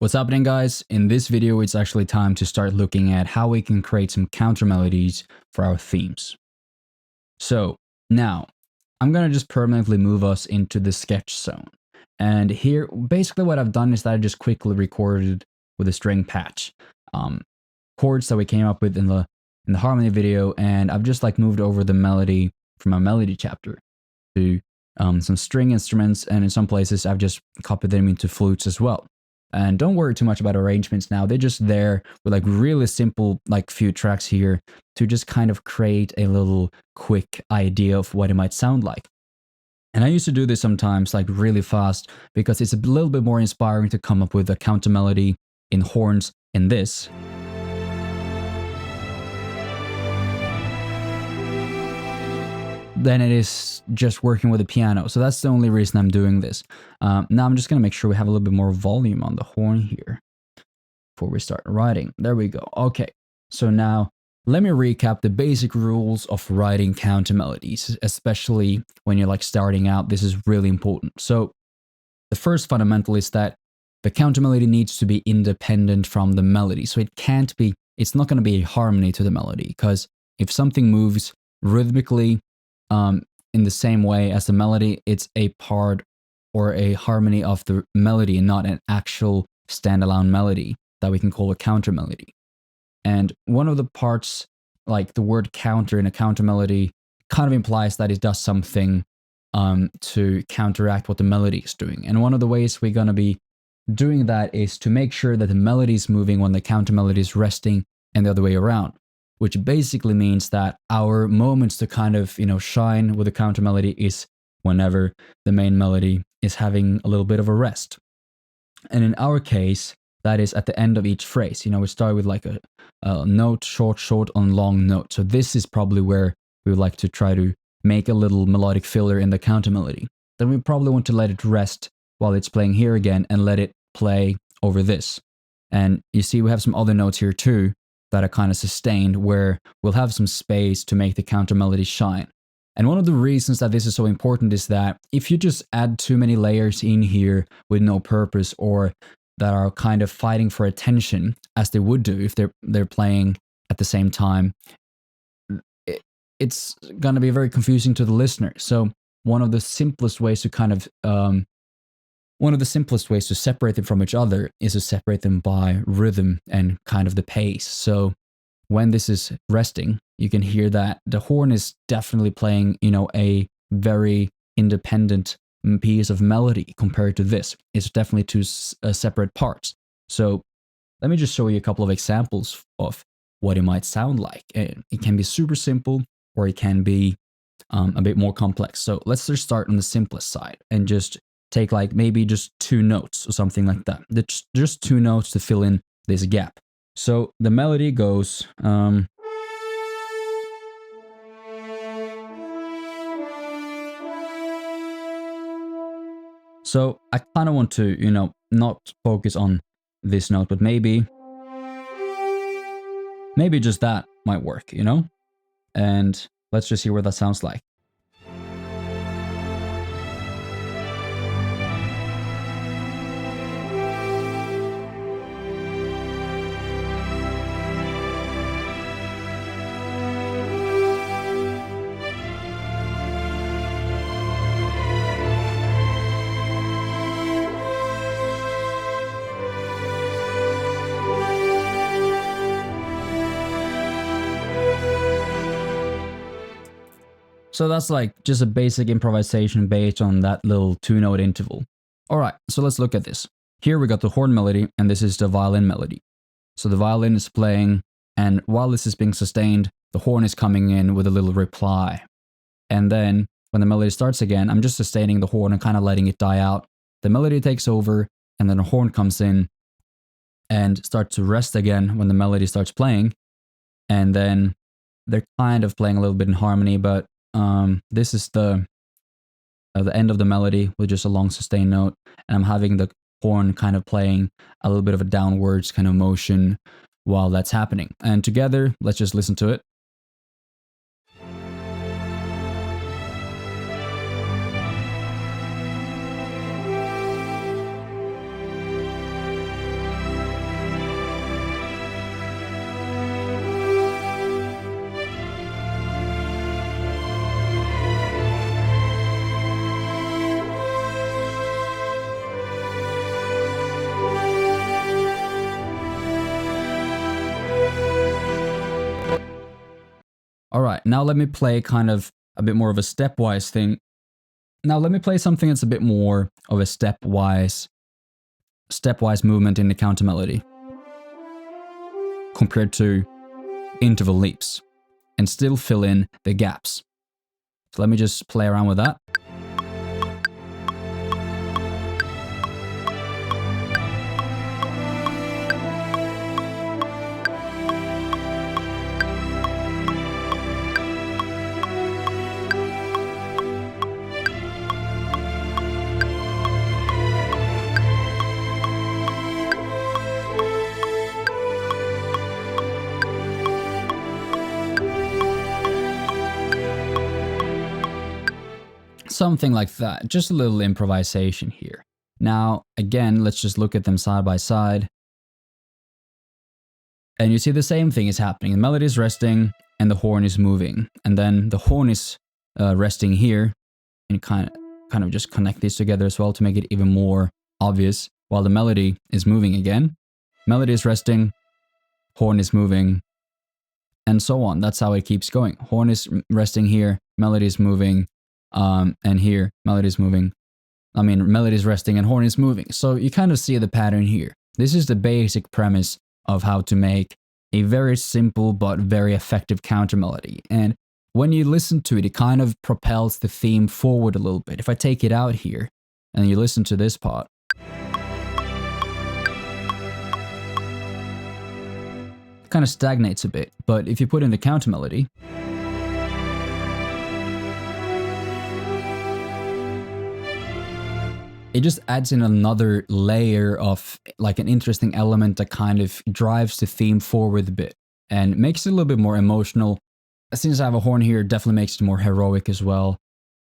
What's happening, guys? In this video, it's actually time to start looking at how we can create some counter melodies for our themes. So now I'm gonna just permanently move us into the sketch zone. And here, basically what I've done is that I just quickly recorded with a string patch chords that we came up with in the harmony video, and I've just like moved over the melody from a melody chapter to some string instruments, and in some places I've just copied them into flutes as well. And don't worry too much about arrangements now. They're just there with like really simple like few tracks here to just kind of create a little quick idea of what it might sound like. And I used to do this sometimes like really fast because it's a little bit more inspiring to come up with a counter melody in horns in this. Than it is just working with the piano. So that's the only reason I'm doing this. Now I'm just going to make sure we have a little bit more volume on the horn here before we start writing. There we go. Okay, so now let me recap the basic rules of writing counter melodies, especially when you're like starting out. This is really important. So the first fundamental is that the counter melody needs to be independent from the melody. So it's not going to be a harmony to the melody, because if something moves rhythmically in the same way as the melody, it's a part or a harmony of the melody and not an actual standalone melody that we can call a counter melody. And one of the parts, like the word counter in a counter melody, kind of implies that it does something to counteract what the melody is doing. And one of the ways we're going to be doing that is to make sure that the melody is moving when the counter melody is resting, and the other way around. Which basically means that our moments to kind of, shine with the counter melody is whenever the main melody is having a little bit of a rest. And in our case, that is at the end of each phrase. We start with like a note, short on long note. So this is probably where we would like to try to make a little melodic filler in the counter melody. Then we probably want to let it rest while it's playing here again and let it play over this. And you see we have some other notes here too that are kind of sustained, where we'll have some space to make the counter melody shine. And one of the reasons that this is so important is that if you just add too many layers in here with no purpose, or that are kind of fighting for attention, as they would do if they're playing at the same time, it's going to be very confusing to the listener. So one of the simplest ways to separate them from each other is to separate them by rhythm and kind of the pace. So when this is resting, you can hear that the horn is definitely playing, a very independent piece of melody compared to this. It's definitely two separate parts. So let me just show you a couple of examples of what it might sound like. It can be super simple, or it can be a bit more complex. So let's just start on the simplest side and just take like maybe just two notes or something like that. Just two notes to fill in this gap. So the melody goes so I kind of want to, not focus on this note, but maybe just that might work, And let's just hear what that sounds like. So that's like just a basic improvisation based on that little two-note interval. All right, so let's look at this. Here we got the horn melody, and this is the violin melody. So the violin is playing, and while this is being sustained, the horn is coming in with a little reply. And then when the melody starts again, I'm just sustaining the horn and kind of letting it die out. The melody takes over, and then the horn comes in and starts to rest again when the melody starts playing. And then they're kind of playing a little bit in harmony, but this is the end of the melody with just a long sustained note, and I'm having the horn kind of playing a little bit of a downwards kind of motion while that's happening. And together, let's just listen to it. right, now let me play kind of a bit more of a stepwise thing. Now let me play something that's a bit more of a stepwise movement in the Countermelody compared to interval leaps, and still fill in the gaps. So let me just play around with that. Something like that, just a little improvisation here. Now, again, let's just look at them side by side. And you see the same thing is happening. The melody is resting and the horn is moving. And then the horn is resting here, and kind of just connect these together as well to make it even more obvious, while the melody is moving again. Melody is resting, horn is moving, and so on. That's how it keeps going. Horn is resting here, melody is moving, and here, melody is moving. I mean, melody is resting and horn is moving. So you kind of see the pattern here. This is the basic premise of how to make a very simple but very effective countermelody. And when you listen to it, it kind of propels the theme forward a little bit. If I take it out here and you listen to this part, it kind of stagnates a bit. But if you put in the countermelody, it just adds in another layer of like an interesting element that kind of drives the theme forward a bit and makes it a little bit more emotional. Since I have a horn here, it definitely makes it more heroic as well.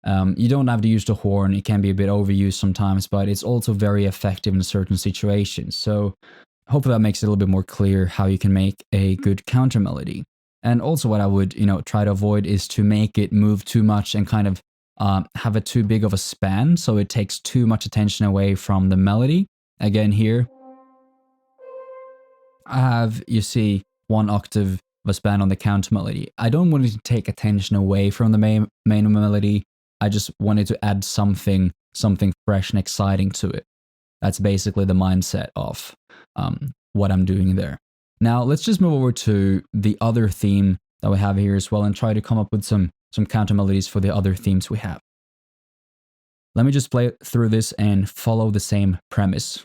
You don't have to use the horn. It can be a bit overused sometimes, but it's also very effective in certain situations. So hopefully that makes it a little bit more clear how you can make a good countermelody. And also what I would, try to avoid is to make it move too much and kind of have a too big of a span, so it takes too much attention away from the melody. Again here, I have, you see, 1 octave of a span on the countermelody. I don't want it to take attention away from the main melody. I just wanted to add something fresh and exciting to it. That's basically the mindset of what I'm doing there. Now let's just move over to the other theme that we have here as well and try to come up with some countermelodies for the other themes we have. Let me just play through this and follow the same premise.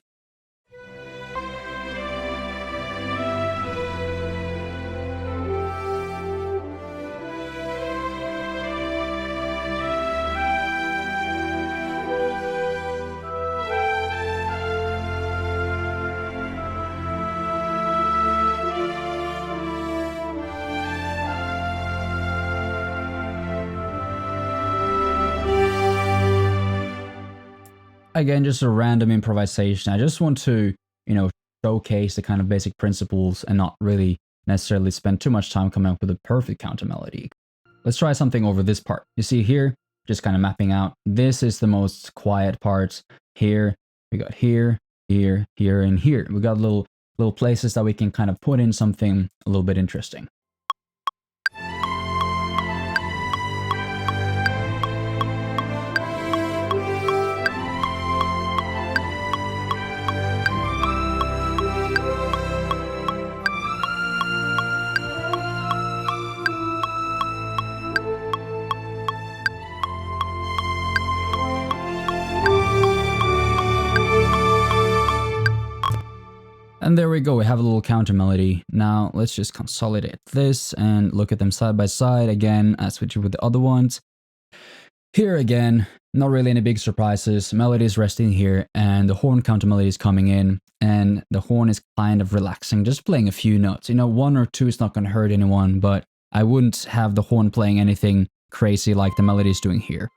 Again, just a random improvisation. I just want to, showcase the kind of basic principles and not really necessarily spend too much time coming up with a perfect countermelody. Let's try something over this part. You see here, just kind of mapping out. This is the most quiet part. Here, we got here, here, here, and here. We got little places that we can kind of put in something a little bit interesting. And there we go, we have a little countermelody. Now let's just consolidate this and look at them side by side. Again, I switch it with the other ones. Here again, not really any big surprises. Melody is resting here and the horn countermelody is coming in and the horn is kind of relaxing, just playing a few notes. 1 or 2 is not going to hurt anyone, but I wouldn't have the horn playing anything crazy like the melody is doing here.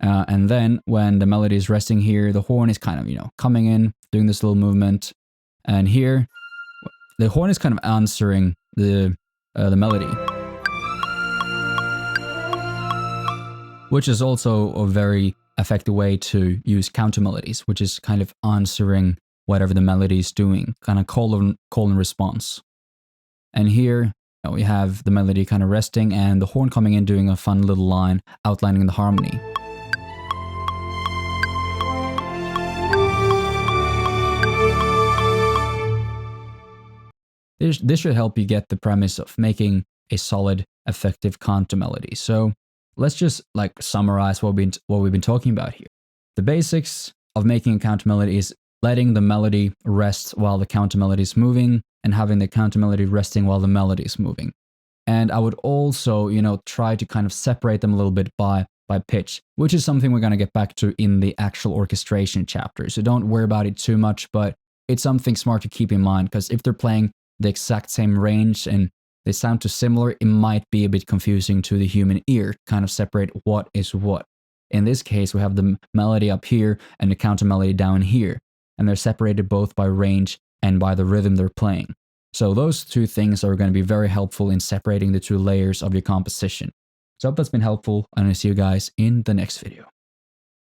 And then when the melody is resting here, the horn is kind of, coming in, doing this little movement. And here, the horn is kind of answering the melody, which is also a very effective way to use countermelodies, which is kind of answering whatever the melody is doing, kind of call and response. And here, we have the melody kind of resting and the horn coming in doing a fun little line outlining the harmony. This should help you get the premise of making a solid, effective counter melody. So let's just like summarize what we've been talking about here. The basics of making a counter melody is letting the melody rest while the counter melody is moving and having the counter melody resting while the melody is moving. And I would also, try to kind of separate them a little bit by pitch, which is something we're going to get back to in the actual orchestration chapter. So don't worry about it too much, but it's something smart to keep in mind, because if they're playing the exact same range and they sound too similar, it might be a bit confusing to the human ear to kind of separate what is what. In this case, we have the melody up here and the counter melody down here, and they're separated both by range and by the rhythm they're playing. So those two things are going to be very helpful in separating the two layers of your composition. So I hope that's been helpful, and I'll see you guys in the next video.